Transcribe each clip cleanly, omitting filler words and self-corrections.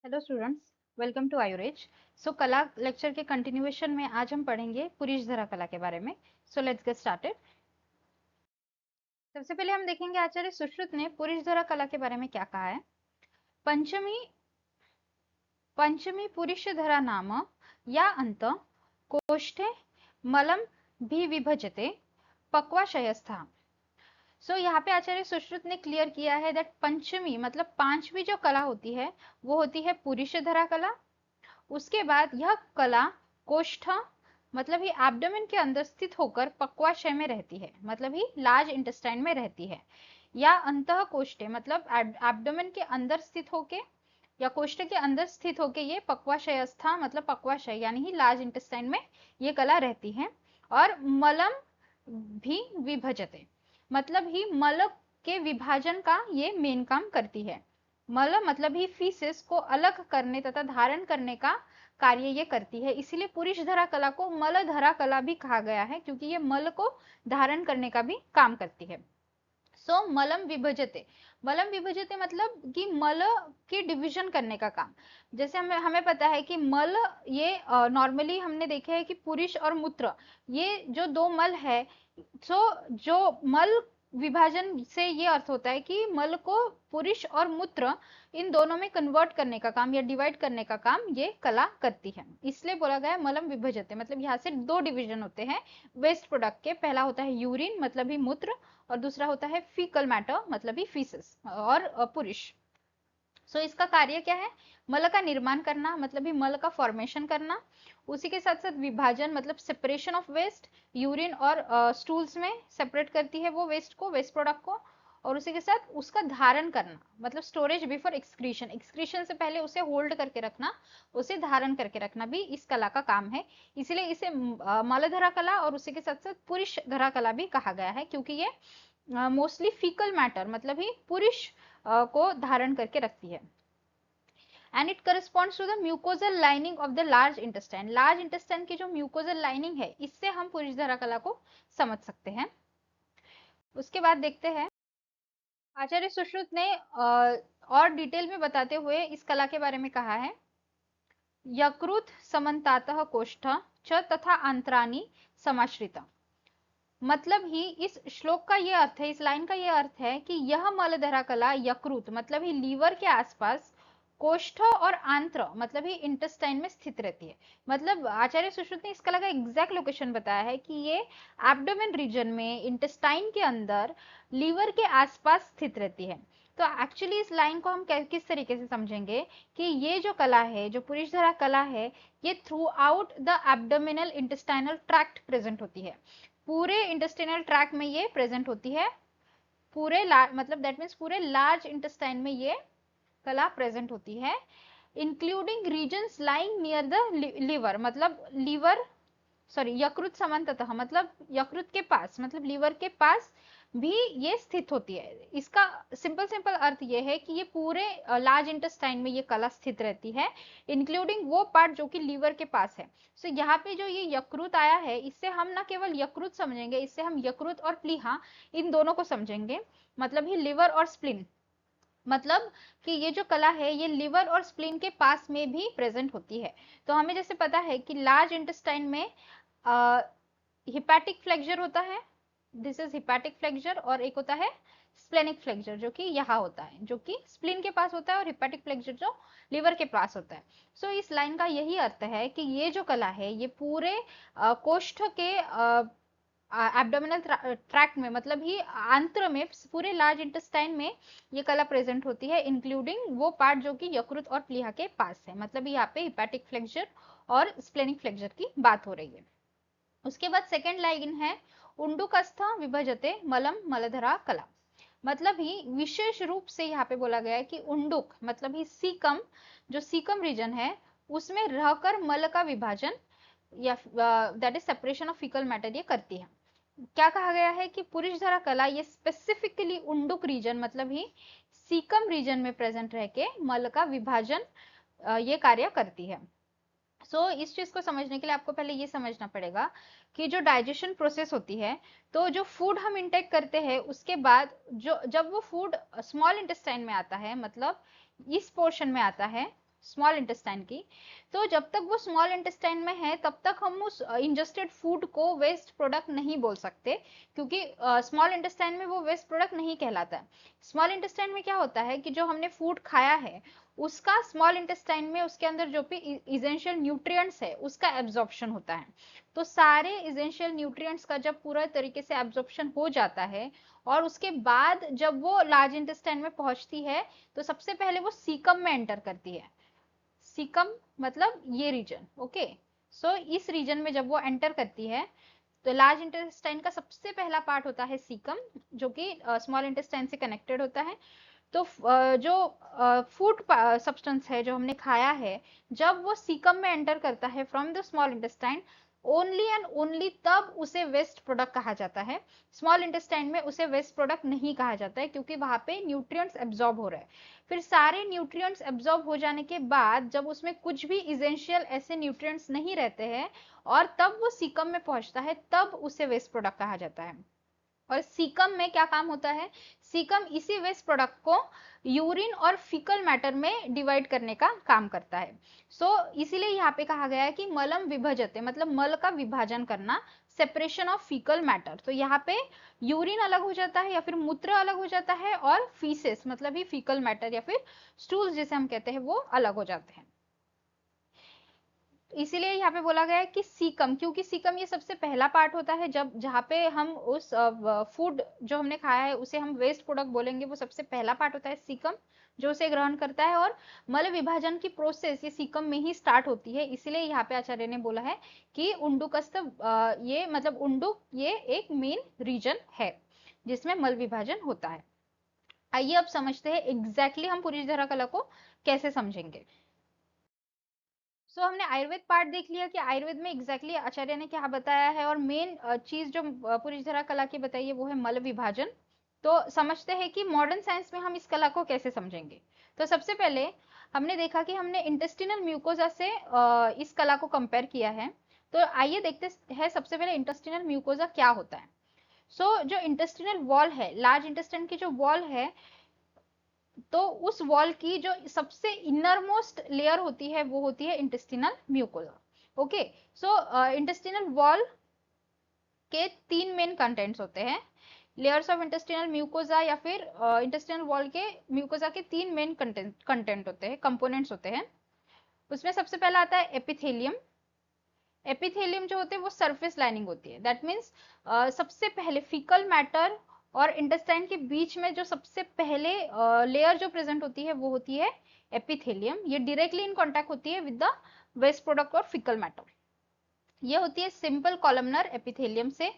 Hello students, welcome to आयुरेज। कला lecture के कंटिन्यूएशन में आज हम पढ़ेंगे पुरीषधरा कला के बारे में। Let's get started. सबसे पहले हम देखेंगे आचार्य सुश्रुत ने पुरीषधरा कला के बारे में क्या कहा है। पंचमी पंचमी पुरीषधरा नाम या अंत कोष्ठे मलम भी विभजते पक्वाशयस्था। यहाँ पे आचार्य सुश्रुत ने क्लियर किया है दैट पंचमी मतलब पांचवी जो कला होती है वो होती है पुरीषधरा कला। उसके बाद यह कला कोष्ठ मतलब ही एब्डोमेन के अंदर स्थित होकर पक्वाशय में रहती है, मतलब ही लार्ज इंटेस्टाइन में रहती है, या अंतः कोष्ठे मतलब एब्डोमेन के अंदर स्थित होके या कोष्ठ के अंदर स्थित होके ये पक्वाशयस्था मतलब पक्वाशय यानी ही लार्ज इंटेस्टाइन में ये कला रहती है। और मलम भी विभजते मतलब ही मल के विभाजन का ये मेन काम करती है। मल मतलब ही फीसेस को अलग करने तथा धारण करने का कार्य ये करती है, इसीलिए पुरीषधरा कला को मलधरा कला भी कहा गया है क्योंकि ये मल को धारण करने का भी काम करती है। मलम विभजते मतलब कि मल की डिवीजन करने का काम। जैसे हमें पता है कि मल ये नॉर्मली हमने देखे है कि पुरुष और मूत्र ये जो दो मल है, जो मल विभाजन से ये अर्थ होता है कि मल को पुरुष और मूत्र इन दोनों में कन्वर्ट करने का काम या डिवाइड करने का काम ये कला करती है, इसलिए बोला गया मलम विभजते। मतलब यहाँ से दो डिवीजन होते हैं वेस्ट प्रोडक्ट के। पहला होता है यूरिन मतलब ही मूत्र, और दूसरा होता है फीकल मैटर मतलब ही फीसेस और पुरुष। इसका कार्य क्या है? मल का निर्माण करना मतलब ही मल का फॉर्मेशन करना, उसी के साथ साथ विभाजन मतलब सेपरेशन ऑफ वेस्ट। यूरिन और स्टूल्स में सेपरेट करती है वो वेस्ट को, वेस्ट प्रोडक्ट को, और उसी के साथ उसका धारण करना मतलब स्टोरेज बिफोर एक्सक्रीशन, एक्सक्रीशन से पहले उसे होल्ड करके रखना, उसे धारण करके रखना भी इस कला का काम है। इसलिए इसे मलधरा कला और उसी के साथ साथ पुरुष धरा कला भी कहा गया है क्योंकि ये मोस्टली फीकल मैटर मतलब ही पुरुष को धारण करके रखती है। And it corresponds to the mucosal lining of the large intestine. Large intestine की जो म्यूकोजल लाइनिंग है इससे हम पुरुषधरा कला को समझ सकते हैं। उसके बाद देखते हैं आचार्य सुश्रुत ने और डिटेल में बताते हुए इस कला के बारे में कहा है। यकृत समन्तातः कोष्ठ च तथा अंतरानी समाश्रित। मतलब ही इस श्लोक का ये अर्थ है, इस लाइन का ये अर्थ है कि यह मलधरा कला यकृत मतलब ही लीवर के आसपास, कोष्ठ और आंत्र मतलब ही इंटेस्टाइन में स्थित रहती है। मतलब आचार्य सुश्रुत ने इस कला का एग्जैक्ट लोकेशन बताया है कि ये एब्डोमेन रीजन में इंटेस्टाइन के अंदर लीवर के आसपास स्थित रहती है। तो एक्चुअली इस लाइन को हम किस तरीके से समझेंगे कि ये जो कला है, जो पुरुषधरा कला है, ये through out the abdominal intestinal tract present होती है। पूरे इंटेस्टाइनल ट्रैक्ट में ये प्रेजेंट होती है, पूरे मतलब दैट मीन्स पूरे लार्ज इंटेस्टाइन में ये कला प्रेजेंट होती है, including regions lying near the liver मतलब लीवर यकृत समांततः मतलब यकृत के पास मतलब लीवर के पास भी ये स्थित होती है। इसका सिंपल अर्थ ये है कि ये पूरे लार्ज इंटेस्टाइन में ये कला स्थित रहती है, इंक्लूडिंग वो पार्ट जो कि लीवर के पास है। यहाँ पे जो ये यकृत आया है, इससे हम ना केवल यकृत समझेंगे, इससे हम यकृत और प्लीहा इन दोनों को समझेंगे, मतलब ही लिवर और स्प्लीन। मतलब कि ये जो कला है ये लिवर और स्प्लीन के पास में भी प्रेजेंट होती है। तो हमें जैसे पता है कि लार्ज इंटेस्टाइन में हिपैटिक फ्लेक्चर होता है, दिस इज हिपैटिक फ्लेक्चर, और एक होता है स्प्लेनिक फ्लेक्चर जो कि यहाँ होता है, जो कि स्प्लीन के पास होता है, और हिपैटिक फ्लेक्चर जो लिवर के पास होता है। इस लाइन का यही अर्थ है कि ये जो कला है ये पूरे कोष्ठ के एब्डोमिनल ट्रैक्ट में मतलब ही आंत्र में, पूरे लार्ज इंटेस्टाइन में ये कला प्रेजेंट होती है, इंक्लूडिंग वो पार्ट जो कि यकृत और प्लीहा के पास है। मतलब यहाँ पे हिपैटिक फ्लेक्चर और स्प्लेनिक फ्लेक्चर की बात हो रही है। उसके बाद सेकेंड लाइन है उंडुकस्थ विभजते मलम मलधरा कला। मतलब ही विशेष रूप से यहाँ पे बोला गया है कि उंडुक मतलब ही सीकम, जो सीकम रीजन है उसमें रहकर मल का विभाजन या that is separation of faecal matter ये करती है। क्या कहा गया है कि पुरुषधरा कला ये स्पेसिफिकली उंडुक रीजन मतलब ही सीकम रीजन में प्रेजेंट रह के मल का विभाजन ये कार्य करती है। इस चीज को समझने के लिए आपको पहले ये समझना पड़ेगा कि जो डाइजेशन प्रोसेस होती है, तो जो फूड हम इंटेक करते हैं उसके बाद जब वो फूड स्मॉल इंटेस्टाइन में आता है मतलब इस पोर्शन में आता है, स्मॉल इंटेस्टाइन की, तो जब तक वो स्मॉल इंटेस्टाइन में है तब तक हम उस इंजेस्टेड फूड को वेस्ट प्रोडक्ट नहीं बोल सकते, क्योंकि स्मॉल इंटेस्टाइन में वो वेस्ट प्रोडक्ट नहीं कहलाता है। स्मॉल इंटेस्टाइन में क्या होता है कि जो हमने फूड खाया है उसका स्मॉल इंटेस्टाइन में उसके अंदर जो भी इसेंशियल न्यूट्रिएंट्स है उसका एब्जॉर्प्शन होता है। तो सारे इसेंशियल न्यूट्रिएंट्स का जब पूरा तरीके से एब्जॉर्प्शन हो जाता है और उसके बाद जब वो लार्ज इंटेस्टाइन में पहुंचती है तो सबसे पहले वो सीकम में एंटर करती है। सीकम मतलब ये रीजन, ओके। सो इस रीजन में जब वो एंटर करती है तो लार्ज इंटेस्टाइन का सबसे पहला पार्ट होता है सीकम, जो कि स्मॉल इंटेस्टाइन से कनेक्टेड होता है। तो जो फूड सब्सटेंस है जो हमने खाया है, जब वो सीकम में एंटर करता है from the small intestine, only and only तब उसे वेस्ट प्रोडक्ट कहा जाता है। स्मॉल इंटेस्टाइन में उसे वेस्ट प्रोडक्ट नहीं कहा जाता है, क्योंकि वहां पे न्यूट्रिएंट्स एब्जॉर्ब हो रहे हैं। फिर सारे न्यूट्रिएंट्स एब्जॉर्ब हो जाने के बाद जब उसमें कुछ भी इसेंशियल ऐसे न्यूट्रिएंट्स नहीं रहते हैं और तब वो सीकम में पहुंचता है, तब उसे वेस्ट प्रोडक्ट कहा जाता है। और सीकम में क्या काम होता है, सीकम इसी वेस्ट प्रोडक्ट को यूरिन और फीकल मैटर में डिवाइड करने का काम करता है। इसीलिए यहाँ पे कहा गया है कि मलम विभजते, मतलब मल का विभाजन करना, सेपरेशन ऑफ फीकल मैटर। तो यहाँ पे यूरिन अलग हो जाता है या फिर मूत्र अलग हो जाता है और फीसेस मतलब ही फीकल मैटर या फिर स्टूल्स जिसे हम कहते हैं वो अलग हो जाते हैं। इसीलिए यहाँ पे बोला गया है कि सीकम, क्योंकि सीकम ये सबसे पहला पार्ट होता है जब जहाँ पे हम उस फूड जो हमने खाया है उसे हम वेस्ट प्रोडक्ट बोलेंगे, वो सबसे पहला पार्ट होता है सीकम जो उसे ग्रहण करता है। और मल विभाजन की प्रोसेस ये सीकम में ही स्टार्ट होती है। इसलिए यहाँ पे आचार्य ने बोला है कि उंडुकस्थ ये मतलब उंडुक ये एक मेन रीजन है जिसमें मल विभाजन होता है। आइए अब समझते हैं एग्जैक्टली हम पुरीधरा कला को कैसे समझेंगे। हमने आयुर्वेद पार्ट देख लिया कि आयुर्वेद में एग्जैक्टली आचार्य ने क्या बताया है, और मेन चीज जो पुरीधरा कला की बताई है वो है मल विभाजन। तो समझते हैं कि मॉडर्न साइंस में हम इस कला को कैसे समझेंगे। तो सबसे पहले हमने देखा कि हमने इंटेस्टिनल म्यूकोजा से इस कला को कंपेयर किया है। तो आइए देखते हैं सबसे पहले इंटेस्टिनल म्यूकोजा क्या होता है। जो इंटेस्टिनल वॉल है, लार्ज इंटेस्टाइन की जो वॉल है, तो उस वॉल की जो सबसे इनर मोस्ट लेयर होती है वो होती है intestinal mucosa. Okay, intestinal wall के 3 मेन कंटेंट्स होते हैं। लेयर्स ऑफ इंटेस्टिनल म्यूकोजा या फिर इंटेस्टिनल वॉल के म्यूकोजा के 3 मेन कंटेंट होते हैं, कंपोनेंट्स होते हैं। उसमें सबसे पहला आता है एपिथेलियम। एपिथेलियम जो होते हैं वो सरफेस लाइनिंग होती है। दैट मीन्स सबसे पहले फीकल मैटर और इंटेस्टाइन के बीच में जो सबसे पहले लेयर जो प्रेजेंट होती है वो होती है एपिथेलियम। ये डायरेक्टली इन कांटेक्ट होती है विद द वेस्ट प्रोडक्ट और फीकल मैटर। ये होती है सिंपल कॉलमनर एपिथेलियम से,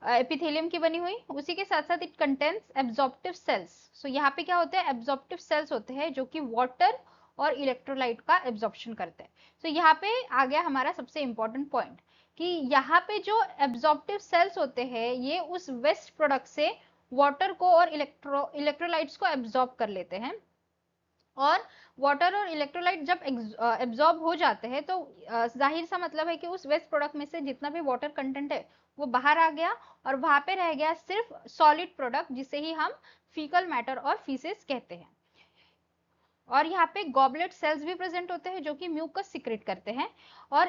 एपिथेलियम की बनी हुई। उसी के साथ साथ इट कंटेन्स एब्जॉर्प्टिव सेल्स। सो यहाँ पे क्या होते हैं, एब्जॉर्प्टिव सेल्स होते हैं जो कि वाटर और इलेक्ट्रोलाइट का एब्जॉर्प्शन करते हैं। सो यहाँ पे आ गया हमारा सबसे इंपॉर्टेंट पॉइंट कि यहाँ पे जो एब्जॉर्प्टिव सेल्स होते हैं ये उस वेस्ट प्रोडक्ट से वाटर को और इलेक्ट्रोलाइट्स को एब्जॉर्ब कर लेते हैं। और वाटर और इलेक्ट्रोलाइट जब एब्जॉर्ब हो जाते हैं तो जाहिर सा मतलब है कि उस वेस्ट प्रोडक्ट में से जितना भी वाटर कंटेंट है वो बाहर आ गया और वहां पे रह गया सिर्फ सॉलिड प्रोडक्ट जिसे ही हम फीकल मैटर और फीसेस कहते हैं। और यहाँ पे गॉबलेट सेल्स भी प्रेजेंट होते हैं जो कि म्यूकस सिक्रेट करते हैं। और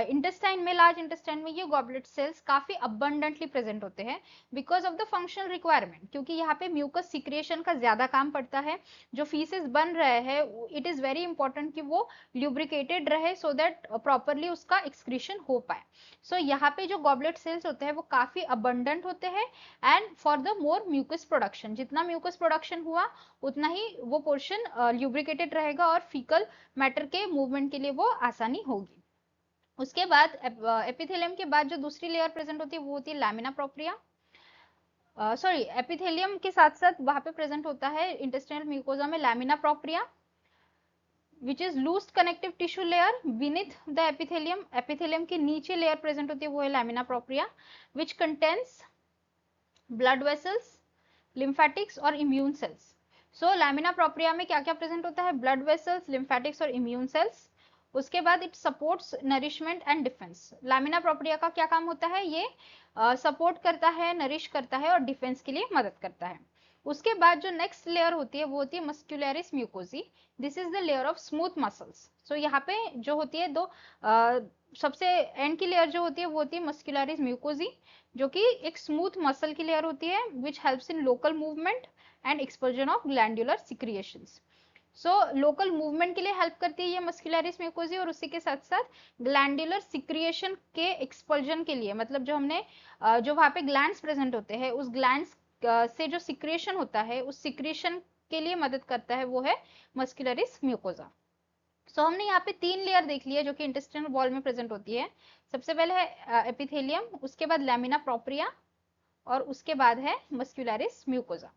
इंटेस्टाइन में, लार्ज इंटेस्टाइन में ये गॉबलेट सेल्स काफी अबंडेंटली प्रेजेंट होते हैं because of the functional requirement, क्योंकि यहाँ पे म्यूकस सिक्रिएशन का ज्यादा काम पड़ता है। जो फीसेस बन रहे हैं इट इज वेरी इंपॉर्टेंट कि वो ल्यूब्रिकेटेड रहे सो दैट प्रॉपरली उसका एक्सक्रीशन हो पाए। यहाँ पे जो गॉबलेट सेल्स होते हैं वो काफी अबंडेंट होते हैं and for the more mucus production, जितना म्यूकस प्रोडक्शन हुआ उतना ही वो पोर्शन ल्यूब्रिकेटेड रहेगा और फीकल मैटर के मूवमेंट के लिए वो आसानी होगी। उसके बाद एपिथेलियम के बाद जो दूसरी लेयर प्रेजेंट होती है वो होती है लैमिना प्रोप्रिया। सॉरी, एपिथेलियम के साथ साथ वहां पे प्रेजेंट होता है इंटेस्टाइनल म्यूकोजा में lamina propria which is loose connective tissue layer beneath the epithelium. Epithelium के नीचे लेयर प्रेजेंट होती है वो है lamina propria which contains blood vessels, lymphatics और इम्यून सेल्स। लैमिना प्रोप्रिया में क्या क्या प्रेजेंट होता है, ब्लड वेसल्स, लिम्फेटिक्स और इम्यून सेल्स। उसके बाद it supports nourishment and defence. लैमिना प्रोप्रिया का क्या काम होता है, ये सपोर्ट करता है, नरिश करता है और डिफेंस के लिए मदद करता है। उसके बाद जो नेक्स्ट लेयर होती है वो होती है muscularis mucosae. This is the layer of smooth muscles. So यहाँ पे जो होती है दो सबसे एंड की लेयर जो होती है वो होती है मस्कुलरिस म्यूकोसी, जो कि एक स्मूथ मसल की लेयर होती है which helps in local movement and expulsion of glandular secretions. So local movement के लिए हेल्प करती है ये मस्कुलरिस म्यूकोसी, और उसी के साथ साथ ग्लैंडुलर सिक्रिएशन के एक्सपल्जन के लिए, मतलब जो हमने जो वहाँ पे ग्लैंड्स प्रेजेंट होते हैं उस ग्लैंड्स से जो सिक्रिएशन होता है उस सिक्रिएशन के लिए मदद करता है वो है मस्कुलरिस म्यूकोसा। सो हमने यहाँ पे 3 लेयर देख लिया जो कि इंटेस्टिनल वॉल में प्रेजेंट होती है। सबसे पहले है एपिथेलियम, उसके बाद लैमिना प्रोप्रिया, और उसके बाद है मस्कुलरिस म्यूकोसा।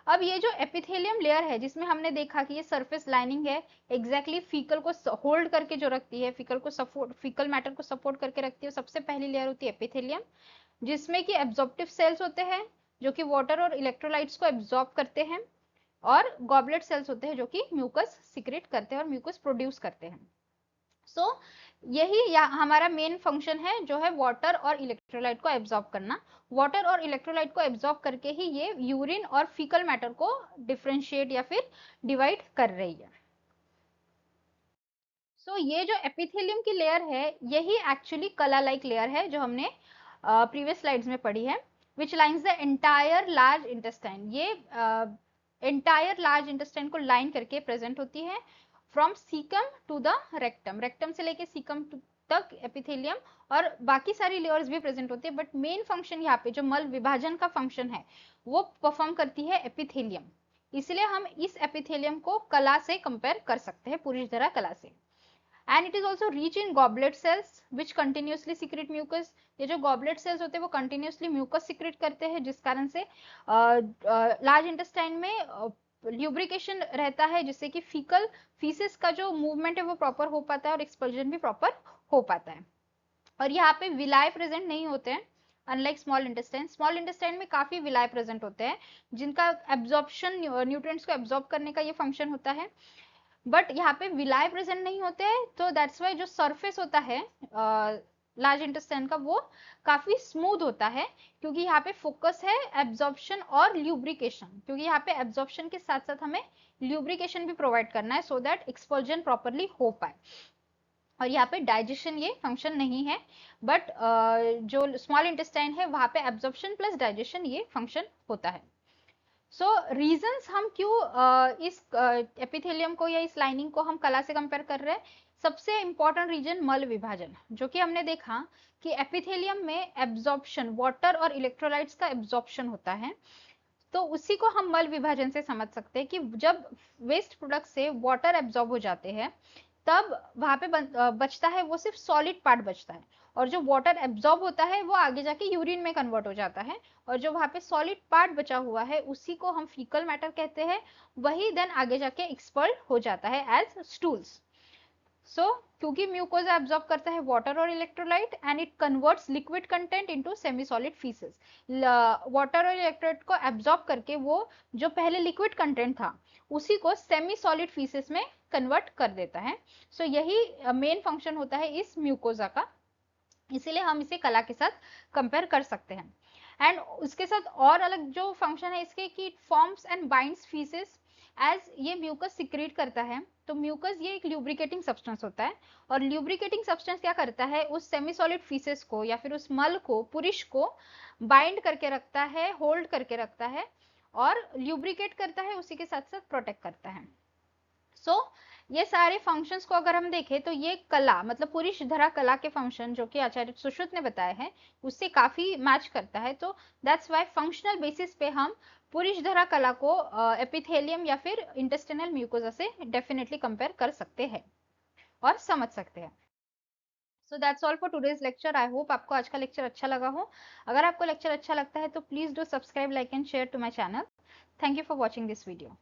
अब ये जो एपिथेलियम लेयर है जिसमें हमने देखा कि ये सरफेस लाइनिंग है एग्जैक्टली फीकल को होल्ड करके जो रखती है, फीकल को सपोर्ट, फीकल मैटर को सपोर्ट करके रखती है, सबसे पहली लेयर होती है एपिथेलियम, जिसमें कि एब्जॉर्प्टिव सेल्स होते हैं जो कि वाटर और इलेक्ट्रोलाइट्स को एब्जॉर्ब करते हैं, और गॉबलेट सेल्स होते हैं जो कि म्यूकस सिक्रेट करते हैं और म्यूकस प्रोड्यूस करते हैं। सो यही हमारा मेन फंक्शन है जो है वाटर और इलेक्ट्रोलाइट को एब्जॉर्ब करना। वाटर और इलेक्ट्रोलाइट को एब्जॉर्ब करके ही ये यूरिन और फीकल मैटर को डिफरेंशिएट या फिर डिवाइड कर रही है। सो ये जो एपिथेलियम की लेयर है यही एक्चुअली कला लाइक लेयर है जो हमने प्रीवियस स्लाइड्स में पढ़ी है, which lines the entire large intestine. ये एंटायर लार्ज इंटेस्टाइन को लाइन करके प्रेजेंट होती है from caecum to the rectum, rectum से लेके सीकम तक एपिथेलियम, और बाकी सारी लेयर्स भी प्रेजेंट होती है, बट मेन फंक्शन यहाँ पे जो मल विभाजन का फंक्शन है वो परफॉर्म करती है एपिथेलियम। इसलिए हम इस एपिथेलियम को कला से कंपेयर कर सकते हैं, पुरुषधरा कला से। And it is also rich in goblet cells which continuously secrete mucus. ये जो गॉबलेट सेल्स होते हैं वो कंटिन्यूसली म्यूकस सिक्रेट करते हैं, जिस कारण से लार्ज इंटेस्टाइन में ल्यूब्रिकेशन रहता है, जिससे कि फीकल फीसिस का जो मूवमेंट है वो प्रॉपर हो पाता है और एक्सपल्जन भी प्रॉपर हो पाता है। और यहाँ पे विलाय प्रेजेंट नहीं होते हैं, unlike small intestine. Small intestine में काफी विलाय प्रेजेंट होते हैं जिनका एब्जॉर्प्शन, न्यूट्रिएंट्स को एब्जॉर्ब करने का ये फंक्शन होता है, बट यहाँ पे विलाय प्रेजेंट नहीं होते हैं। तो दैट्स वाई जो सरफेस होता है लार्ज इंटेस्टाइन का वो काफी स्मूथ होता है, क्योंकि यहाँ पे फोकस है एब्जॉर्प्शन और ल्यूब्रिकेशन, क्योंकि यहाँ पे एब्जॉर्प्शन के साथ साथ हमें ल्यूब्रिकेशन भी प्रोवाइड करना है सो दैट एक्सपल्जन प्रॉपरली हो पाए। और यहाँ पे डाइजेशन ये फंक्शन नहीं है, बट जो स्मॉल इंटेस्टाइन है वहां पे एब्जॉर्प्शन प्लस डाइजेशन ये फंक्शन होता है। सो रीजंस हम क्यों इस एपिथेलियम को या इस लाइनिंग को हम कला से कंपेयर कर रहे हैं। सबसे इंपॉर्टेंट रीजन मल विभाजन, जो कि हमने देखा कि एपिथेलियम में एब्जॉर्प्शन, वाटर और इलेक्ट्रोलाइट्स का एब्जॉर्प्शन होता है, तो उसी को हम मल विभाजन से समझ सकते हैं कि जब वेस्ट प्रोडक्ट से वाटर एब्जॉर्ब हो जाते हैं तब वहां पे बचता है वो सिर्फ सॉलिड पार्ट बचता है, और जो वाटर एब्जॉर्ब होता है वो आगे जाके यूरिन में कन्वर्ट हो जाता है, और जो वहां पे सॉलिड पार्ट बचा हुआ है उसी को हम फीकल मैटर कहते हैं, वही देन आगे जाके एक्सपर्ड हो जाता है एज स्टूल्स। सो क्योंकि म्यूकोजा एब्जॉर्ब करता है वाटर और electrolyte and it converts liquid content into semi solid faeces. Water और इलेक्ट्रोलाइट को एब्जॉर्ब करके वो जो पहले लिक्विड कंटेंट था उसी को सेमी सॉलिड फीसेस में कन्वर्ट कर देता है। सो यही मेन फंक्शन होता है इस म्यूकोजा का, इसीलिए हम इसे कला के साथ कंपेयर कर सकते हैं। एंड उसके साथ और अलग जो फंक्शन है इसके कि it forms and binds faeces as ये म्यूकस सिक्रेट करता है। तो म्यूकस ये एक ल्यूब्रिकेटिंग सब्सटेंस होता है, और ल्यूब्रिकेटिंग सब्सटेंस क्या करता है, उस सेमी सॉलिड फीसेस को या फिर उस मल को, पुरुष को बाइंड करके रखता है, होल्ड करके रखता है और ल्यूब्रिकेट करता है, उसी के साथ साथ प्रोटेक्ट करता है। सो ये सारे फंक्शंस को अगर हम देखें तो ये कला, मतलब पुरुषधरा कला के फंक्शन जो कि आचार्य सुश्रुत ने बताए हैं उससे काफी मैच करता है। तो दैट्स वाई फंक्शनल बेसिस पे हम पुरुषधरा कला को एपिथेलियम या फिर इंटेस्टिनल म्यूकोजा से डेफिनेटली कंपेयर कर सकते हैं और समझ सकते हैं। So that's all for today's lecture. I hope आपको आज का लेक्चर अच्छा लगा हो। अगर आपको लेक्चर अच्छा लगता है तो please do subscribe, like and share to my channel. Thank you for watching this video.